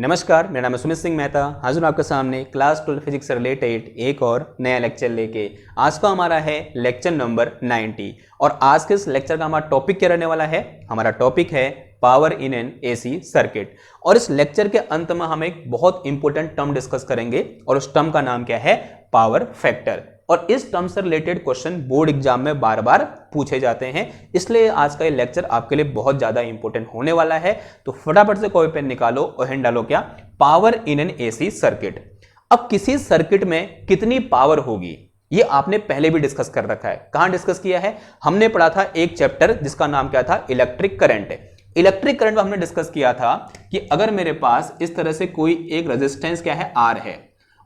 नमस्कार, मेरा नाम है सुमित सिंह मेहता। हाजिर हूं आपके सामने क्लास 12 फिजिक्स से रिलेटेड एक और नया लेक्चर लेके। आज का हमारा है लेक्चर नंबर 90 और आज के इस लेक्चर का हमारा टॉपिक क्या रहने वाला है? हमारा टॉपिक है power in N AC circuit. और इस लेक्चर के अंत में हम एक बहुत इंपॉर्टेंट टर्म डिस्कस करेंगे और उस टर्म का नाम क्या है? Power factor. और इस टर्म से रिलेटेड क्वेश्चन बोर्ड एग्जाम में बार बार पूछे जाते हैं, इसलिए आज का ये लेक्चर आपके लिए बहुत ज्यादा इंपॉर्टेंट होने वाला है। तो फटाफट से कॉपी पेन निकालो और हेड डालो क्या? Power in N AC circuit. अब किसी सर्किट में कितनी पावर होगी ये आपने पहले भी डिस्कस कर रखा है। कहां डिस्कस किया है? हमने पढ़ा था एक चैप्टर जिसका नाम क्या था? Electric current. इलेक्ट्रिक करंट में हमने डिस्कस किया था कि अगर मेरे पास इस तरह से कोई एक रेजिस्टेंस क्या है? आर है,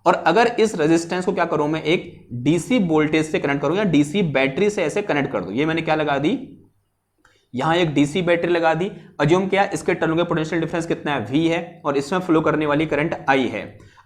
और अगर इस रेजिस्टेंस को क्या करूं मैं? एक डीसी वोल्टेज से कनेक्ट करूं या डीसी बैटरी से ऐसे कनेक्ट कर दूं। ये मैंने क्या लगा दी? यहां एक डीसी बैटरी लगा दी। अज्यूम क्या? इसके टर्मिनल के पोटेंशियल डिफरेंस कितना है? V है, और इसमें फ्लो करने वाली करंट I है।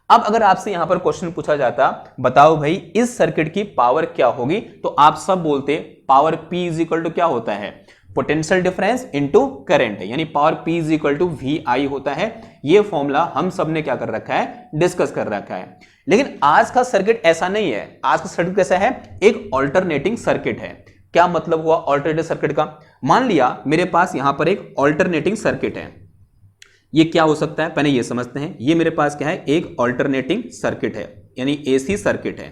अब अगर आपसे यहां पर क्वेश्चन पूछा जाता, बताओ भाई इस सर्किट की पावर क्या होगी, तो आप सब बोलते power P is equal to क्या होता है? पोटेंशियल डिफरेंस इनटू करंट, यानी power P is equal to VI होता है। ये फॉर्मूला हम सब ने क्या कर रखा है? डिस्कस कर रखा है। लेकिन आज का सर्किट ऐसा नहीं है। आज का सर्किट कैसा है? एक ऑल्टरनेटिंग सर्किट है। क्या मतलब हुआ ऑल्टरनेटिंग सर्किट का? मान लिया मेरे पास यहां पर एक ऑल्टरनेटिंग सर्किट है। ये क्या हो सकता है पहले ये समझते हैं। ये मेरे पास क्या है? एक ऑल्टरनेटिंग सर्किट है, यानी एसी सर्किट है,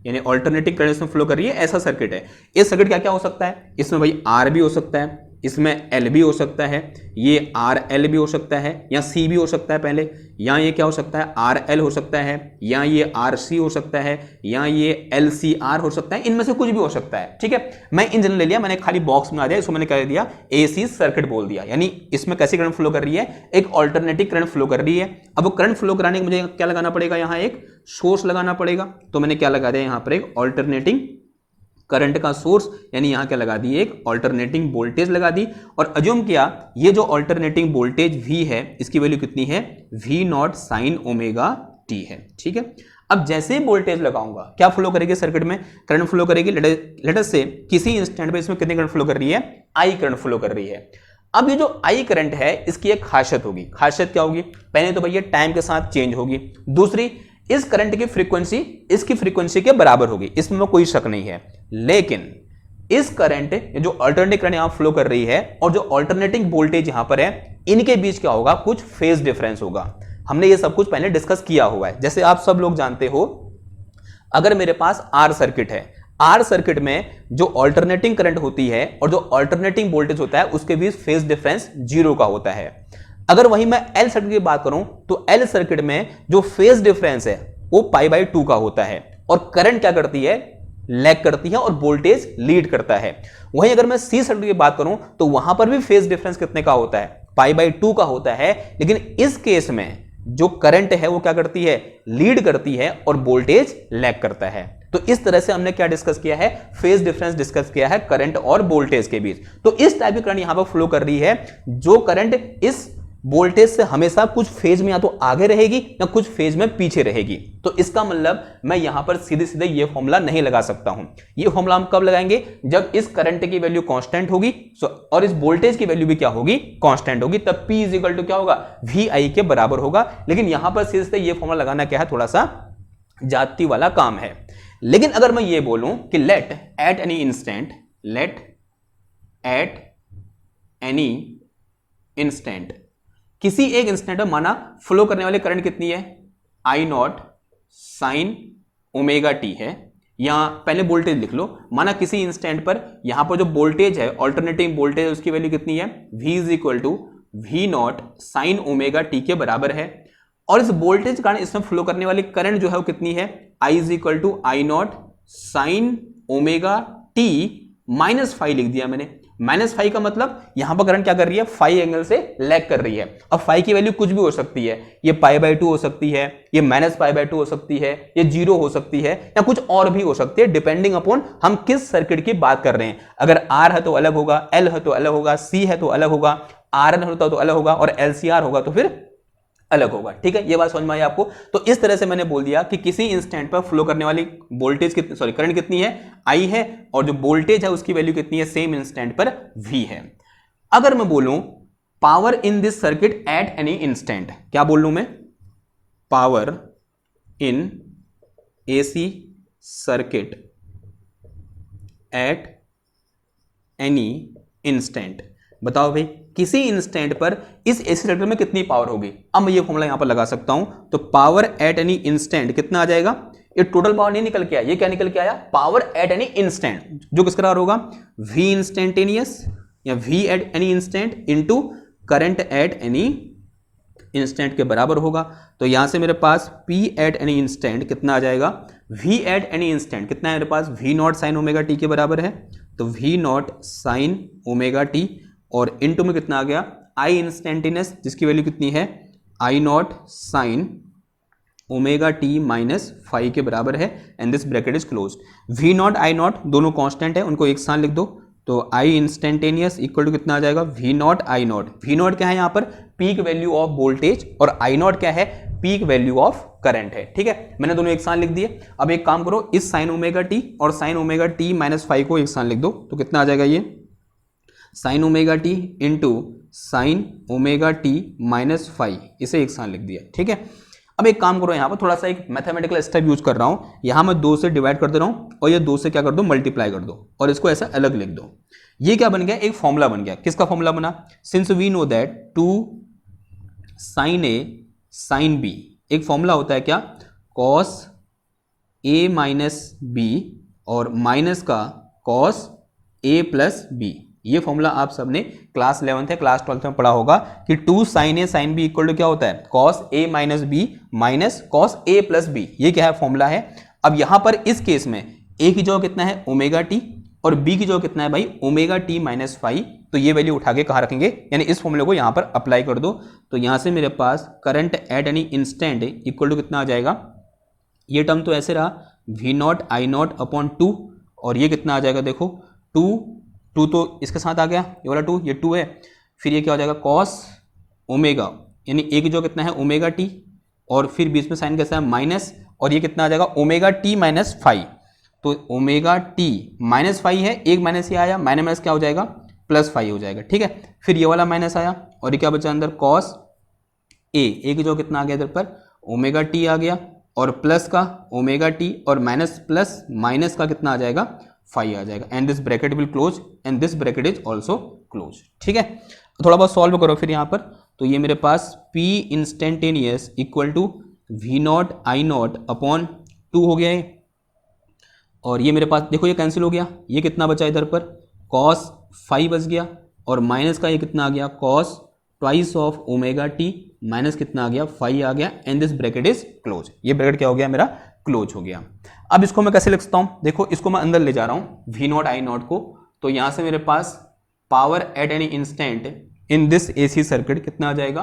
यानी ऑल्टरनेटिंग करंट में फ्लो कर रही है, ऐसा सर्किट है। इस सर्किट क्या क्या हो सकता है? इसमें भाई आर भी हो सकता है, इसमें एल भी हो सकता है, ये आर एल भी हो सकता है, या सी भी हो सकता है पहले, या ये क्या हो सकता है? आर एल हो सकता है, या ये आर सी हो सकता है, या ये एल सी आर हो सकता है। इनमें से कुछ भी हो सकता है। ठीक है, मैं इन जनरल ले लिया, मैंने खाली बॉक्स में आ दिया, इसको मैंने क्या दिया? एसी सर्किट बोल दिया। यानी इसमें कैसी करंट फ्लो कर रही है? एक ऑल्टरनेटिव करंट फ्लो कर रही है। अब वो करंट फ्लो कराने के मुझे क्या लगाना पड़ेगा? यहाँ एक सोर्स लगाना पड़ेगा। तो मैंने क्या लगा दिया? यहाँ पर एक ऑल्टरनेटिंग करंट का सोर्स, यानी यहां क्या लगा दी? एक ऑल्टरनेटिंग वोल्टेज लगा दी। और अज्यूम किया ये जो ऑल्टरनेटिंग वोल्टेज V है, इसकी वैल्यू कितनी है? V naught sine omega t है। ठीक है, अब जैसे ही वोल्टेज लगाऊंगा क्या फ्लो करेगी सर्किट में? करंट फ्लो करेगी। लेट अस से किसी इंस्टेंट पे इसमें कितनी करंट फ्लो कर रही है? I करंट फ्लो कर रही है। अब ये जो I करंट है इसकी एक खासियत होगी। खासियत क्या होगी? पहले तो भैया टाइम के साथ चेंज होगी। दूसरी, इस करंट की फ्रीक्वेंसी इसकी फ्रीक्वेंसी के बराबर होगी, इसमें कोई शक नहीं है। लेकिन इस करंट जो अल्टरनेटिंग करंट यहां फ्लो कर रही है और जो अल्टरनेटिंग वोल्टेज यहां पर है, इनके बीच क्या होगा? कुछ फेज डिफरेंस होगा। हमने ये सब कुछ पहले डिस्कस किया हुआ है। जैसे आप सब लोग जानते हो, अगर मेरे पास आर सर्किट है, आर सर्किट में जो अल्टरनेटिंग करंट होती है और जो अल्टरनेटिंग वोल्टेज होता है उसके बीच फेज डिफरेंस 0 का होता है। अगर वहीं मैं एल सर्किट की बात करूं तो एल सर्किट में जो फेज डिफरेंस है वो π/2 का होता है, और करंट क्या करती है? लैग करती है, और वोल्टेज लीड करता है। वहीं अगर मैं सी सर्किट की बात करूं तो वहां पर भी फेज डिफरेंस कितने का होता है? π/2 का होता है। लेकिन इस केस में जो करंट है वो क्या करती है? लीड करती है, और वोल्टेज लैग करता है। तो इस तरह से हमने क्या डिस्कस किया है? फेज डिफरेंस डिस्कस किया है करंट और वोल्टेज के बीच। तो इस टाइप की करंट यहां पर फ्लो कर रही है, जो करंट इस वोल्टेज से हमेशा कुछ फेज में या तो आगे रहेगी या कुछ फेज में पीछे रहेगी। तो इसका मतलब मैं यहां पर सीधे सीधे ये फॉर्मूला नहीं लगा सकता हूं। ये फॉर्मूला हम कब लगाएंगे? जब इस करंट की वैल्यू कांस्टेंट होगी और इस वोल्टेज की वैल्यू भी क्या होगी? कांस्टेंट होगी। तब P इज इक्वल टू क्या होगा? VI के बराबर होगा। लेकिन यहां पर सीधे सीधे ये फॉर्मूला लगाना क्या है? थोड़ा सा जाती वाला काम है। लेकिन अगर मैं ये बोलूं कि लेट एट एनी इंस्टेंट किसी एक इंस्टेंट में माना फ्लो करने वाली करंट कितनी है? I naught sine omega t है। यहां पहले वोल्टेज लिख लो। माना किसी इंस्टेंट पर यहां पर जो वोल्टेज है, ऑल्टरनेटिंग वोल्टेज, उसकी वैल्यू कितनी है? V is equal to V naught sine omega t के बराबर है। और इस वोल्टेज के कारण इसमें फ्लो करने वाली करंट जो है वो कितनी है? I is equal to I naught sine omega t minus 5 लिख दिया मैंने। -5 का मतलब यहां पर करंट क्या कर रही है? 5 एंगल से लैग कर रही है। अब 5 की वैल्यू कुछ भी हो सकती है। ये π/2 हो सकती है, ये -π/2 हो सकती है, ये 0 हो सकती है, या कुछ और भी हो सकती है, डिपेंडिंग अपॉन हम किस सर्किट की बात कर रहे हैं। अगर R है तो अलग होगा, L है तो अलग होगा, C है तो अलग होगा, RN होता तो अलग होगा, और LCR होगा तो फिर अलग होगा। ठीक है, ये बात समझ में आई आपको? तो इस तरह से मैंने बोल दिया कि किसी इंस्टेंट पर फ्लो करने वाली वोल्टेज कितनी, सॉरी करंट कितनी है? I है, और जो वोल्टेज है उसकी वैल्यू कितनी है? सेम इंस्टेंट पर V है। अगर मैं बोलूं power in this circuit eight any instant, क्या बोल लूं मैं, power in AC circuit eight any instant. बताओ भाई किसी इंस्टेंट पर इस एसी सर्किट में कितनी पावर होगी। अब मैं ये फॉर्मूला यहां पर लगा सकता हूं, तो पावर एट एनी इंस्टेंट कितना आ जाएगा, ये टोटल पावर नहीं निकल के आया, ये क्या निकल के आया, पावर एट एनी इंस्टेंट, जो किसके बराबर होगा, V इंस्टेंटेनियस या V eight any instant into current at any instant के बराबर होगा। तो यहां से मेरे पास P एट एनी इंस्टेंट कितना आ जाएगा, V एट एनी इंस्टेंट कितना है मेरे पास, V naught sine omega T के बराबर है, तो V naught sine omega T और इनटू में कितना आ गया, I इंस्टेंटेनियस जिसकी वैल्यू कितनी है, I naught sine omega T minus 5 के बराबर है, and this bracket is close. V naught I not दोनों कांस्टेंट है, उनको एक साथ लिख दो, तो I इंस्टेंटेनियस इक्वल टू कितना आ जाएगा, V naught I not. V not क्या है यहाँ पर, पीक वैल्यू ऑफ वोल्टेज, और I नॉट क्या है, पीक वैल्यू ऑफ करंट है। ठीक है, मैंने दोनों एक साथ लिख दिए। अब एक काम करो, इस साइन ओमेगा टी और साइन ओमेगा टी माइनस 5 को एक साथ लिख दो, तो कितना आ जाएगा, ये sine omega T into sine omega T minus 5, इसे एक साथ लिख दिया। ठीक है, अब एक काम करो, यहां पर थोड़ा सा एक मैथमेटिकल स्टेप यूज कर रहा हूं, यहां मैं 2 से डिवाइड कर दे रहा हूं और ये 2 से क्या कर दो, मल्टीप्लाई कर दो, और इसको ऐसा अलग लिख दो। ये क्या बन गया, एक फॉर्मूला बन गया। किसका फॉर्मूला बना, since we know that 2 sine A sine B, एक फॉर्मूला होता है क्या, कॉस ए माइनस बी और माइनस का कॉस ए प्लस बी। ये फॉर्मूला आप सबने क्लास 11th है, क्लास 12th में पढ़ा होगा कि 2 sine A sine B equal to क्या होता है, cos A minus B minus cos A plus B. ये क्या है, फॉर्मूला है। अब यहां पर इस केस में ए की जगह कितना है, ओमेगा टी, और बी की जगह कितना है भाई, ओमेगा टी माइनस 5। तो ये वैल्यू उठा के कहां रखेंगे, यानी इस फॉर्मूले को यहां पर अप्लाई कर दो। तो यहां से मेरे पास current at any instant equal to कितना आ जाएगा, ये टर्म तो ऐसे रहा, V naught I naught upon 2, और ये कितना आ जाएगा, देखो 2 तो इसके साथ आ गया, ये वाला 2, ये 2 है, फिर ये क्या हो जाएगा, कॉस ओमेगा, यानी एक जो कितना है ओमेगा टी, और फिर बीच में साइन कैसा है, माइनस, और ये कितना आ जाएगा, ओमेगा टी माइनस 5। तो ओमेगा टी माइनस 5 है, एक माइनस ये आया, माइनस माइनस क्या हो जाएगा, प्लस 5 हो जाएगा। ठीक है, फिर ये वाला माइनस आया, और ये क्या बचा अंदर, कॉस ए की जो कितना आ गया इधर पर, ओमेगा टी आ गया, और प्लस का ओमेगा टी, और माइनस प्लस माइनस का कितना आ जाएगा, 5 आ जाएगा, and this bracket will close and this bracket is also close. ठीक है, थोड़ा बहुत सॉल्व करो फिर यहाँ पर, तो ये मेरे पास P instantaneous equal to V naught I naught upon 2 हो गया है, और ये मेरे पास देखो ये कैंसिल हो गया, ये कितना बचा इधर पर, cos 5 बच गया, और माइनस का ये कितना आ गया, cos twice of omega T minus कितना आ गया, 5 आ गया, and this bracket is close. ये ब्रैकेट क्या हो गया, मेरा क्लोज हो गया। अब इसको मैं कैसे लिख सकता हूं, देखो इसको मैं अंदर ले जा रहा हूं V नॉट I नॉट को, तो यहां से मेरे पास power at any instant in this AC circuit कितना आ जाएगा,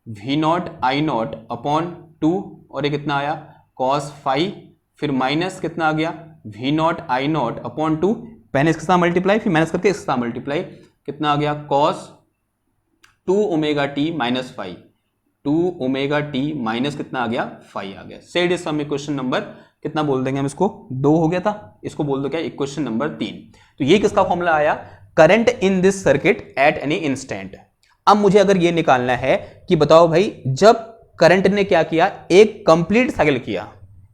V naught I naught upon 2, और ये कितना आया, cos 5, फिर माइनस कितना आ गया, V naught I naught upon 2, पहले इसके साथ मल्टीप्लाई, फिर माइनस करके इसके साथ मल्टीप्लाई, कितना आ गया, cos 2 omega T minus 5, 2 omega T minus कितना आ गया, 5 आ गया। Said is some equation number कितना बोल देंगे हम इसको, 2 हो गया था, इसको बोल दो क्या, इक्वेशन नंबर 3। तो ये किसका फॉर्मूला आया, current in this circuit eight any instant. अब मुझे अगर ये निकालना है कि बताओ भाई, जब करंट ने क्या किया, एक कंप्लीट साइकिल किया,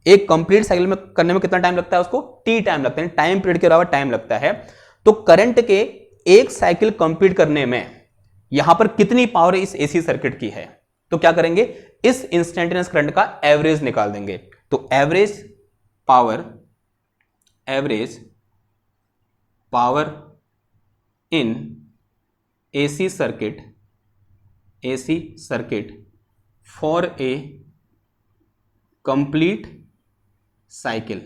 एक कंप्लीट साइकिल में करने में कितना टाइम लगता है, उसको टी टाइम लगता है, टाइम पीरियड के अलावा टाइम लगता है। तो करंट के एक साइकिल कंप्लीट करने में यहां पर कितनी पावर इस एसी सर्किट की है, तो क्या करेंगे, इस इंस्टेंटेनियस करंट का एवरेज निकाल देंगे। तो average power in AC circuit for a complete cycle.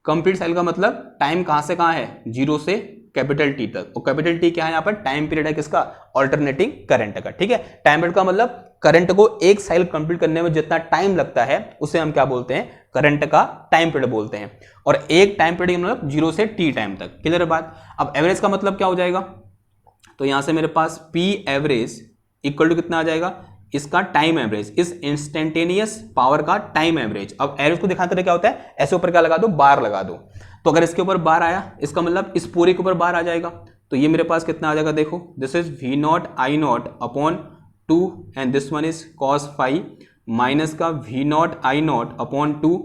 Complete cycle का मतलब टाइम कहां से कहां है, 0 से कैपिटल टी तक, और कैपिटल टी क्या है यहाँ पर, टाइम पीरियड है किसका, ऑल्टरनेटिंग करंट का। ठीक है, टाइम पीरियड का मतलब करंट को एक साइकिल कंप्लीट करने में जितना टाइम लगता है उसे हम क्या बोलते हैं, करंट का टाइम पीरियड बोलते हैं। और एक टाइम पीरियड मतलब 0 से टी टाइम तक। क्लियर है बात। अब एवरेज का मतलब क्या हो जाएगा, तो यहां से मेरे पास P एवरेज इक्वल टू कितना आ जाएगा, इसका टाइम एवरेज, इस इंस्टेंटेनियस पावर का टाइम एवरेज। अब एवरेज को दिखाते रहे क्या होता है, ऐसे ऊपर क्या लगा दो, बार लगा दो। तो अगर इसके ऊपर बार आया, इसका मतलब इस पूरे के ऊपर बार आ जाएगा, तो ये मेरे पास कितना आ जाएगा, देखो this is V naught I naught upon 2 and this one is cos phi minus का V naught I naught upon 2,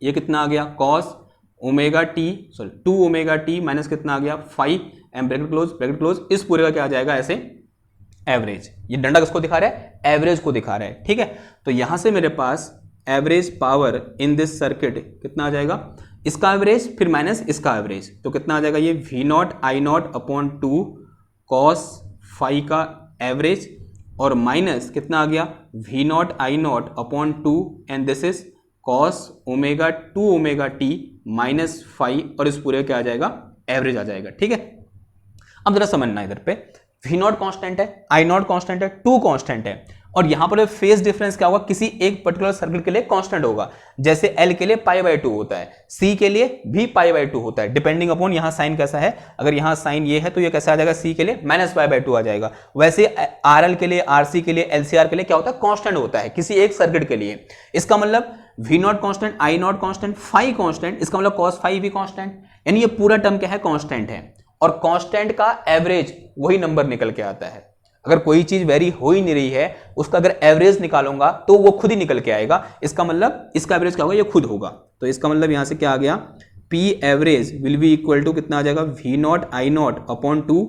ये कितना आ गया cos omega T, sorry 2 omega T minus कितना आ गया 5 एंड ब्रैकेट क्लोज, इस पूरे का क्या आ जाएगा ऐसे एवरेज। ये डंडा किसको दिखा रहा है, एवरेज को दिखा रहा है, ठीक है। तो यहां से मेरे पास average power in this circuit कितना आ जाएगा, इसका एवरेज फिर माइनस इसका एवरेज, तो कितना आ जाएगा ये V naught I naught upon 2 cos phi का एवरेज और माइनस कितना आ गया V naught I naught upon 2 and this is cos omega 2 omega T minus 5 और इस पूरे क्या आ जाएगा एवरेज आ जाएगा, ठीक है। अब जरा समझना इधर पे वी नॉट कॉन्स्टेंट है, आई नॉट कॉन्स्टेंट है, 2 कॉन्स्टेंट है और यहां पर फेज डिफरेंस क्या होगा, किसी एक पर्टिकुलर सर्किट के लिए कांस्टेंट होगा। जैसे एल के लिए पाई/2 होता है, सी के लिए भी पाई/2 होता है, डिपेंडिंग अपॉन यहां साइन कैसा है। अगर यहां साइन ये है तो ये कैसा आ जाएगा, सी के लिए -पाई/2 आ जाएगा। वैसे आरएल के लिए, आरसी के लिए, एलसीआर के लिए क्या होता है, कांस्टेंट होता है किसी एक सर्किट के लिए। इसका मतलब V naught constant, I naught constant, phi constant, इसका मतलब कॉस फाई भी कांस्टेंट, यानी ये पूरा टर्म क्या है कांस्टेंट है और कांस्टेंट का एवरेज वही नंबर निकल के आता है। अगर कोई चीज वेरी हो ही नहीं रही है, उसका अगर एवरेज निकालूंगा तो वो खुद ही निकल के आएगा। इसका मतलब इसका एवरेज क्या होगा, ये खुद होगा। तो इसका मतलब यहां से क्या आ गया, P average will be equal to कितना आ जाएगा, V naught I naught upon 2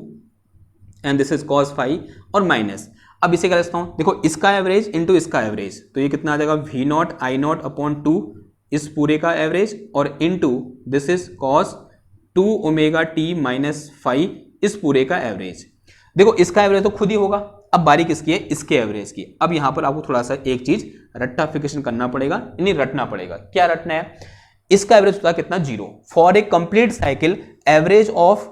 and this is cos phi और माइनस। अब इसे क्या लिखता हूं, देखो इसका एवरेज इंटू इसका एवरेज, तो ये कितना आ जाएगा V naught I naught upon 2 इस पूरे का एवरेज और into this is cos 2 omega T minus 5 इस पूरे का एवरेज। देखो इसका एवरेज तो खुद ही होगा, अब बारी किसकी है, इसके एवरेज की। अब यहां पर आपको थोड़ा सा एक चीज रट्टाफिकेशन करना पड़ेगा, यानी रटना पड़ेगा। क्या रटना है, इसका एवरेज होता है कितना 0 for a complete cycle average of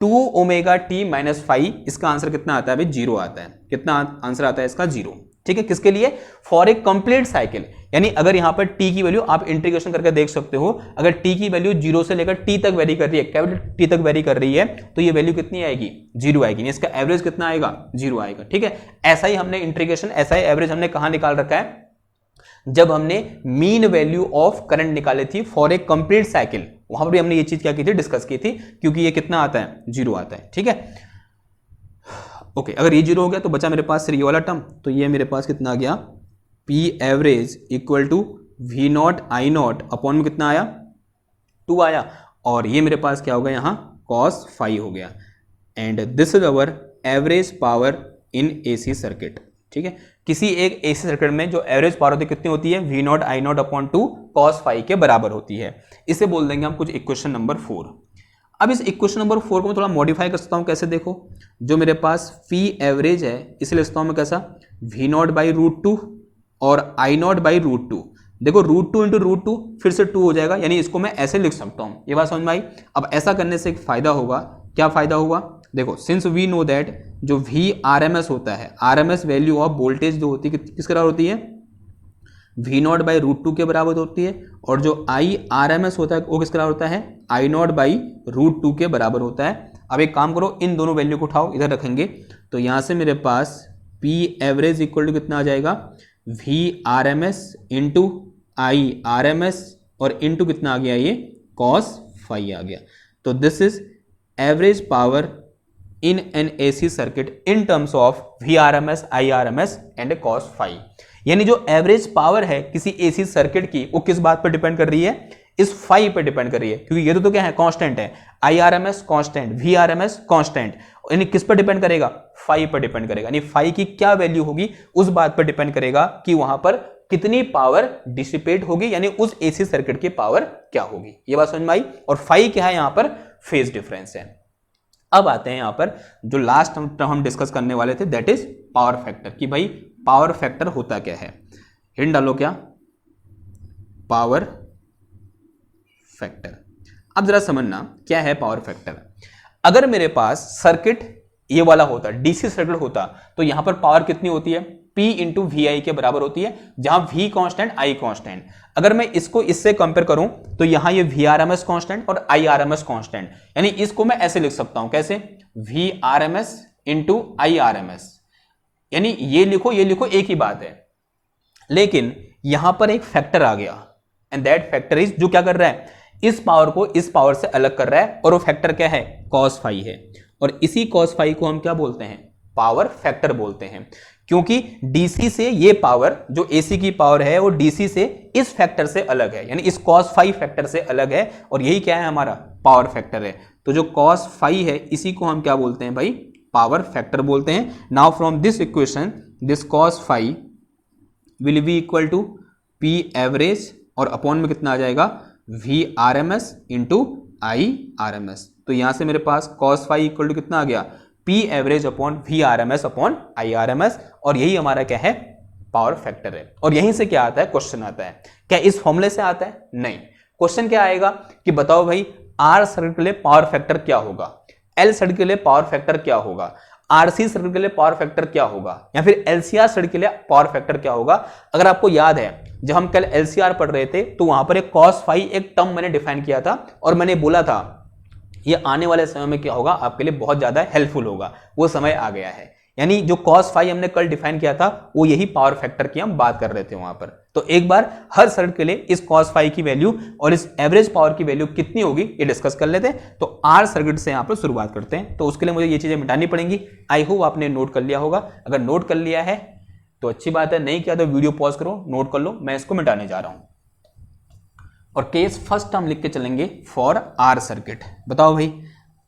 2 omega T minus 5, इसका आंसर कितना आता है भाई 0 आता है। कितना आंसर आता है इसका 0, ठीक है। किसके लिए, फॉर ए कंप्लीट साइकिल, यानी अगर यहां पर t की वैल्यू आप इंटीग्रेशन करके देख सकते हो, अगर t की वैल्यू 0 से लेकर t तक वेरी कर रही है, कैपिटल t तक वेरी कर रही है, तो ये वैल्यू कितनी आएगी 0 आएगी, इसका एवरेज कितना आएगा 0 आएगा, ठीक है। ऐसा ही हमने इंटीग्रेशन, ऐसा ही एवरेज हमने कहां निकाल रखा है, जब हमने मीन वैल्यू ऑफ करंट निकाली थी फॉर ए कंप्लीट साइकिल, वहां पर भी हमने ये चीज क्या की थी, डिस्कस की थी, क्योंकि ये कितना आता है 0 आता है, ठीक है। ओके, अगर ये 0 हो गया तो बचा मेरे पास सिर्फ ये वाला टर्म, तो ये मेरे पास कितना आ गया, P average equal to V naught I naught upon में कितना आया 2 आया और ये मेरे पास क्या हो गया यहाँ कॉस 5 हो गया and this is our average power in AC circuit, ठीक है। किसी एक एसी सर्किट में जो एवरेज पावर होती है कितनी होती है, V naught I naught upon 2 cos 5 के बराबर होती है। इसे बोल देंगे हम कुछ इक्वेशन नंबर 4। अब इस इक्वेशन नंबर 4 को मैं थोड़ा मॉडिफाई कर सकता हूं, कैसे देखो, जो मेरे पास पी एवरेज है इसे लिखता हूं मैं कैसा, वी नॉट बाई √2 और आई नॉट बाई √2। देखो √2 इंटू √2 फिर से 2 हो जाएगा, यानी इसको मैं ऐसे लिख सकता हूं। ये बात समझ में आई। अब ऐसा करने से एक फायदा होगा, क्या फायदा होगा, देखो सिंस वी नो दैट जो वी RMS होता है, RMS वैल्यू ऑफ वोल्टेज जो होती है किस बराबर होती है, वी नॉट बाई √2 के बराबर होती है और जो आई RMS होता है वो किस बराबर होता है, आई नॉट बाई √2 के बराबर होता है। अब एक काम करो, इन दोनों वैल्यू को उठाओ, इधर रखेंगे, तो यहां से मेरे पास पी एवरेज इक्वल टू कितना आ जाएगा, V RMS into I RMS और इंटू कितना आ गया, ये cos 5 आ गया। तो this is average power in an AC circuit in terms of V RMS, I RMS and cos 5। यानी जो एवरेज पावर है किसी AC सर्किट की वो किस बात पर डिपेंड कर रही है, इस 5 पर डिपेंड कर रही है, क्योंकि ये तो क्या है कांस्टेंट है, I RMS constant, V RMS constant, यानी किस पर डिपेंड करेगा, 5 पर डिपेंड करेगा। यानी 5 की क्या वैल्यू होगी उस बात पर डिपेंड करेगा कि वहां पर कितनी पावर डिसिपेट होगी, यानी उस AC सर्किट की पावर क्या होगी। ये बात समझ में आई। और 5 क्या है, यहां पर फेज डिफरेंस है। अब आते हैं यहां पर जो लास्ट टर्म हम डिस्कस करने वाले थे, दैट इज पावर फैक्टर, कि भाई पावर फैक्टर होता क्या है। हिंट डालो, क्या पावर फैक्टर। अब जरा समझना क्या है पावर फैक्टर। अगर मेरे पास सर्किट ये वाला होता, डीसी सर्किट होता, तो यहां पर पावर कितनी होती है, P इंटू वी आई के बराबर होती है, जहां V कांस्टेंट, I कांस्टेंट। अगर मैं इसको इससे कंपेयर करूं तो यहां ये वी RMS कांस्टेंट और I RMS कांस्टेंट, यानी इसको मैं ऐसे लिख सकता हूं, कैसे, V RMS into I RMS, यानी ये लिखो एक ही बात है, लेकिन यहां पर एक फैक्टर आ गया एंड दैट फैक्टर इज, जो क्या कर रहा है, इस पावर को इस पावर से अलग कर रहा है और वो फैक्टर क्या है, cos फाई है। और इसी cos फाई को हम क्या बोलते हैं, पावर फैक्टर बोलते हैं, क्योंकि डीसी से ये पावर जो एसी की पावर है वो डीसी से इस फैक्टर से अलग है, यानी इस cos फाई फैक्टर से अलग है, और यही क्या है, हमारा पावर फैक्टर है। तो जो cos फाई है इसी को हम क्या बोलते हैं भाई, पावर फैक्टर बोलते हैं। Now from this equation this cos phi will be equal to P average और अपॉन में कितना आ जाएगा, V R M S into I R M S. तो यहां से मेरे पास cos फाई इक्वल टू कितना आ गया, P average upon V R M S upon I R M S, और यही हमारा क्या है, पावर फैक्टर है। और यहीं से क्या आता है, क्वेश्चन आता है। क्या इस फॉर्मूले से आता है, नहीं। क्वेश्चन क्या आएगा कि बताओ भाई आर सर्किट के लिए पावर फैक्टर क्या होगा, एल सर्किट के लिए पावर फैक्टर क्या होगा, आरसी सर्किट के लिए पावर फैक्टर क्या होगा, या फिर एलसीआर सर्किट के लिए पावर फैक्टर क्या होगा। अगर आपको याद है जब हम कल एलसीआर पढ़ रहे थे तो वहां पर एक cos फाई एक टर्म मैंने डिफाइन किया था, और मैंने बोला था ये आने वाले समय में क्या होगा, आपके लिए बहुत ज्यादा हेल्पफुल होगा। वो समय आ गया है, यानी जो cos फाई हमने कल डिफाइन किया था वो यही पावर फैक्टर की हम बात कर रहे थे वहां पर। तो एक बार हर सर्किट के लिए इस cos फाई की वैल्यू और इस एवरेज पावर की वैल्यू कितनी होगी ये डिस्कस कर लेते हैं। तो आर सर्किट से यहां पर शुरुआत करते हैं। तो उसके लिए मुझे ये चीजें मिटानी पड़ेंगी। आई होप आपने नोट कर लिया होगा। अगर नोट कर लिया है तो अच्छी बात है, नहीं किया तो वीडियो पॉज करो, नोट कर लो, मैं इसको मिटाने जा रहा हूं। और केस फर्स्ट हम लिख के चलेंगे फॉर आर सर्किट। बताओ भाई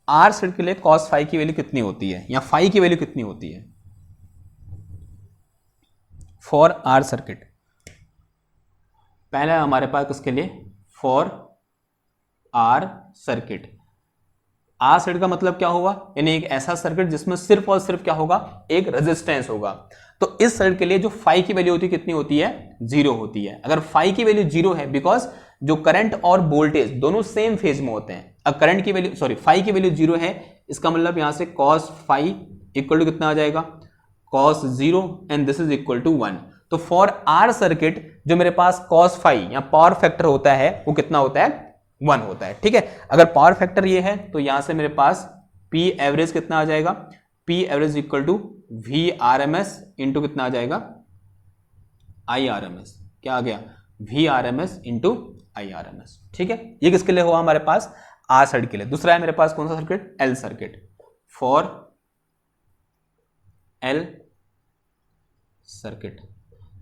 आर सर्किट के लिए cos फाई की वैल्यू कितनी होती है, या फाई की वैल्यू कितनी होती है फॉर आर सर्किट। पहला हमारे पास उसके लिए for R circuit. R circuit का मतलब क्या होगा, यानी एक ऐसा सर्किट जिसमें सिर्फ और सिर्फ क्या होगा, एक रेजिस्टेंस होगा। तो इस सर्किट के लिए जो फाई की वैल्यू होती है कितनी होती है, 0 होती है। अगर फाई की वैल्यू 0 है, बिकॉज जो करंट और वोल्टेज दोनों सेम फेज में होते हैं। अब करंट की वैल्यू फाई की वैल्यू 0 है, इसका मतलब यहां से cos फाई इक्वल टू कितना आ जाएगा, cos 0 and this is equal to 1। तो फॉर आर सर्किट जो मेरे पास cos फाई या पावर फैक्टर होता है वो कितना होता है, 1 होता है। ठीक है, अगर पावर फैक्टर ये है तो यहां से मेरे पास पी एवरेज कितना आ जाएगा, P average equal to V R M S into कितना आ जाएगा, आई आर एम एस। क्या आ गया, V R M S into I R M S. ठीक है, ये किसके लिए हुआ हमारे पास, आर सर्किट के लिए। दूसरा है मेरे पास कौन सा circuit, L circuit. For L circuit,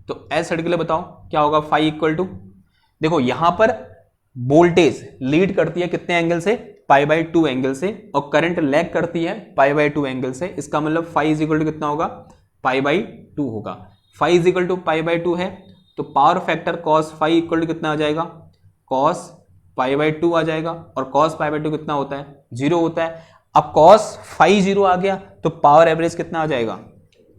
तो एल सर्किट के लिए बताओ क्या होगा, फाई इक्वल टू, देखो यहां पर वोल्टेज लीड करती है कितने एंगल से, π/2 एंगल से, और करंट लैग करती है π/2 एंगल से। इसका मतलब फाई इज इक्वल टू कितना होगा, π/2 होगा। फाई इज इक्वल टू π/2 है तो power factor cos phi equal to कितना आ जाएगा, cos π/2 आ जाएगा। और cos π/2 कितना होता है, 0 होता है। अब cos फाई 0 आ गया तो पावर एवरेज कितना आ जाएगा,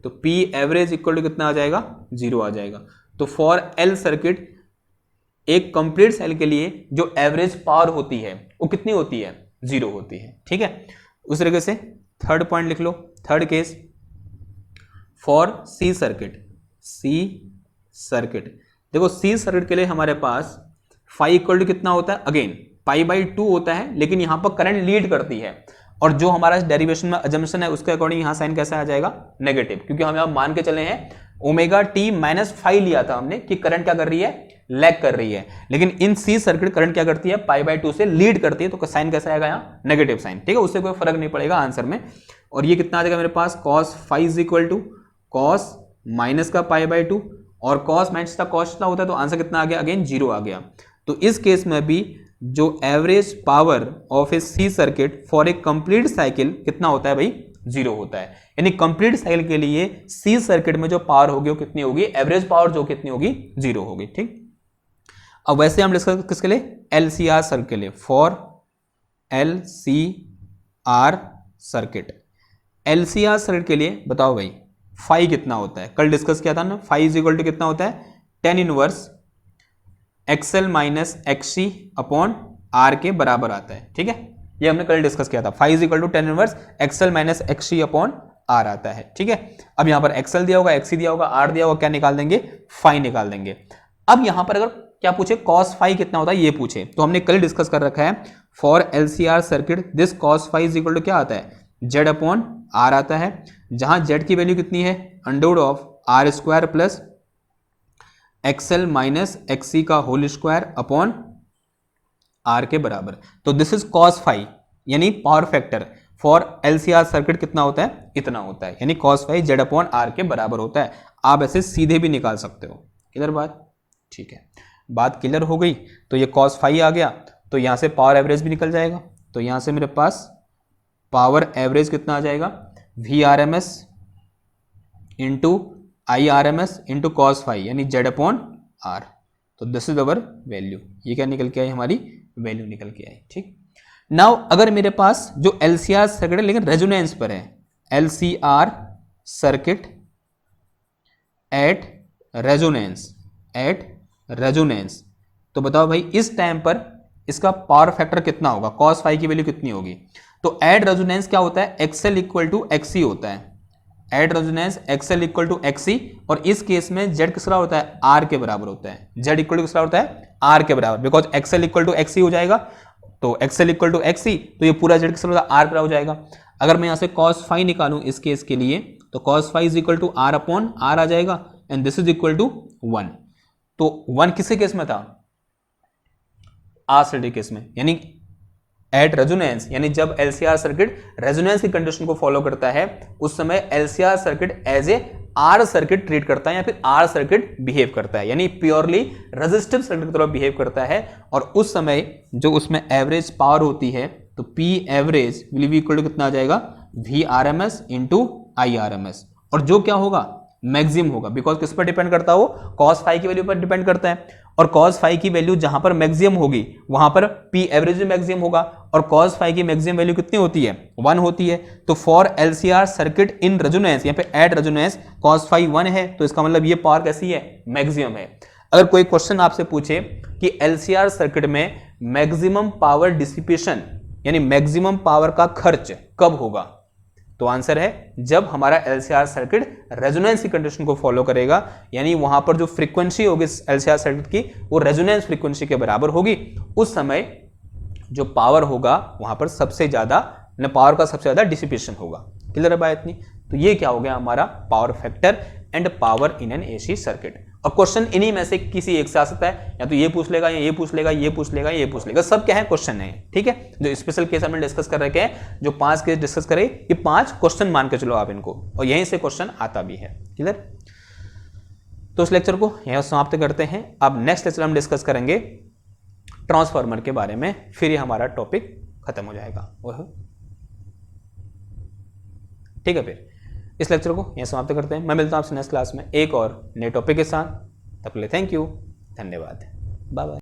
तो P एवरेज इक्वल टू कितना आ जाएगा, 0 आ जाएगा। तो फॉर एल सर्किट एक कंप्लीट सेल के लिए जो एवरेज पावर होती है वो कितनी होती है, 0 होती है। ठीक है, उस तरीके से थर्ड पॉइंट लिख लो, third case for C circuit. C circuit, देखो सी सर्किट के लिए हमारे पास फाई इक्वल टू कितना होता है, अगेन π/2 होता है, लेकिन यहां पर करंट लीड करती है। और जो हमारा डेरिवेशन में अजम्पशन है उसके अकॉर्डिंग यहां साइन कैसा आ जाएगा, नेगेटिव, क्योंकि हम यहां मान के चले हैं ओमेगा टी माइनस फाई लिया था हमने कि करंट क्या कर रही है, लैग कर रही है। लेकिन इन सी सर्किट करंट क्या करती है, π/2 से लीड करती है, तो साइन कैसा आएगा यहाँ, नेगेटिव साइन। ठीक है, उससे कोई फर्क नहीं पड़ेगा आंसर में। और ये कितना आ जाएगा मेरे पास, cos phi is equal to cos minus का π/2, और cos माइनस का cos कितना होता है, तो आंसर कितना आ गया, अगेन 0 आ गया। तो इस केस में भी जो average power of A C circuit for a complete cycle कितना होता है भाई, 0 होता है। यानी कंप्लीट साइकिल के लिए सी सर्किट में जो पावर होगी वो कितनी होगी, एवरेज पावर जो कितनी होगी, 0 होगी। ठीक, अब वैसे हम डिस्कस किसके लिए, एलसीआर सर्किट के लिए। For LCR circuit, LCR circuit के लिए बताओ भाई फाई कितना होता है, कल डिस्कस किया था ना, फाई इज इक्वल टू कितना होता है, tan inverse XL minus XC upon R के बराबर आता है। ठीक है, ये हमने कल डिस्कस किया था, phi is equal to tan inverse XL minus XC upon R आता है। ठीक है, अब यहां पर एक्सएल दिया होगा, एक्ससी दिया होगा, आर दिया होगा, क्या निकाल देंगे, फाई निकाल देंगे। अब यहां पर अगर क्या पूछे, cos फाई कितना होता है ये पूछे, तो हमने कल डिस्कस कर रखा है for LCR circuit this cos phi is equal to क्या आता है, जेड अपॉन आर आता है, जहां जेड की वैल्यू कितनी है, under of R square plus XL minus XC का होल स्क्वायर अपॉन आर के बराबर। तो दिस इज कॉस फाई, यानी power factor for LCR circuit कितना होता है, इतना होता है, यानी cos phi Z upon R के बराबर होता है। आप ऐसे सीधे भी निकाल सकते हो। क्लियर बात? ठीक है, बात क्लियर हो गई। तो ये कॉस फाई आ गया, तो यहां से पावर एवरेज भी निकल जाएगा। तो यहां से मेरे पास पावर एवरेज कितना आ जाएगा, V R M S into I R M S into cos phi, यानी जेड अपॉन आर। तो दिस इज अवर वैल्यू। ये क्या निकल के आई, हमारी वैल्यू निकल के आई। ठीक, नाउ अगर मेरे पास जो एलसीआर सर्किट है लेकिन रेजोनेंस पर है, एलसीआर सर्किट एट रेजोनेंस, तो बताओ भाई इस टाइम पर इसका पावर फैक्टर कितना होगा, कॉस फाई की वैल्यू कितनी होगी। तो एट रेजोनेंस क्या होता है, एक्सएल इक्वल टू एक्सी होता है। At resonance XL equal to XC, और इस केस में जेड किसका होता है, आर के बराबर होता है। जेड इक्वल टू किसका होता है, आर के बराबर, because XL equal to XC हो जाएगा। तो एक्सएल इक्वल टू एक्सी, तो ये पूरा जेड किसका होता है, आर बराबर हो जाएगा। अगर मैं यहां से कॉस फाई निकालूं इस केस के लिए, तो cos phi is equal to R upon R आ जाएगा, and this is equal to 1। तो 1 किसके केस में था, आर सर्किट केस में, यानी एट रेजोनेंस, यानी जब एलसीआर सर्किट रेजोनेंस की कंडीशन को फॉलो करता है, उस समय LCR circuit as a R circuit treat करता है, या फिर आर सर्किट बिहेव करता है, यानी प्योरली रेजिस्टिव सर्किट की तरह बिहेव करता है। और उस समय जो उसमें एवरेज पावर होती है, तो P average will be equal to कितना आ जाएगा, V R M S into I R M S. और जो क्या होगा, मैक्सिमम होगा, बिकॉज किस पर डिपेंड करता हो, कॉस फाई की वैल्यू पर डिपेंड करता है। और कॉस फाई की वैल्यू जहां पर मैक्सिमम होगी वहां पर पी एवरेज भी मैक्सिमम होगा, और कॉस फाई की मैक्सिमम वैल्यू कितनी होती है, 1 होती है। तो for LCR circuit in resonance, यहाँ पे एट रेजोनेंस कॉस फाई 1 है, तो इसका मतलब ये पावर कैसी है, मैक्सिमम है। अगर कोई क्वेश्चन आपसे पूछे कि एलसीआर सर्किट में मैक्सिमम पावर डिसिपेशन, यानी मैक्सिमम पावर का खर्च कब होगा, तो आंसर है जब हमारा एलसीआर सर्किट रेजोनेंस की कंडीशन को फॉलो करेगा, यानी वहां पर जो फ्रीक्वेंसी होगी एलसीआर सर्किट की, वो रेजोनेंस फ्रीक्वेंसी के बराबर होगी। उस समय जो पावर होगा वहां पर सबसे ज्यादा, पावर का सबसे ज्यादा डिसिपेशन होगा। क्लियर है बात इतनी? तो ये क्या हो गया हमारा power factor and power in N AC circuit. और क्वेश्चन इन्हीं में से किसी एक से आ सकता है, या तो ये पूछ लेगा, या ये पूछ लेगा, ये पूछ लेगा, ये पूछ लेगा, सब क्या है, क्वेश्चन है। ठीक है, जो स्पेशल केस हमने डिस्कस कर रखे हैं, जो 5 केस डिस्कस करे, ये 5 क्वेश्चन मान के चलो आप इनको, और यहीं से क्वेश्चन आता भी है। क्लियर? तो इस लेक्चर को यहां समाप्त करते हैं। अब नेक्स्ट लेक्चर हम डिस्कस करेंगे ट्रांसफार्मर के बारे में, फिर ये हमारा टॉपिक खत्म हो जाएगा। ठीक है, फिर इस लेक्चर को यहां समाप्त करते हैं। मैं मिलता हूं आपसे नेक्स्ट क्लास में एक और नए टॉपिक के साथ। तब के लिए थैंक यू, धन्यवाद, बाय बाय।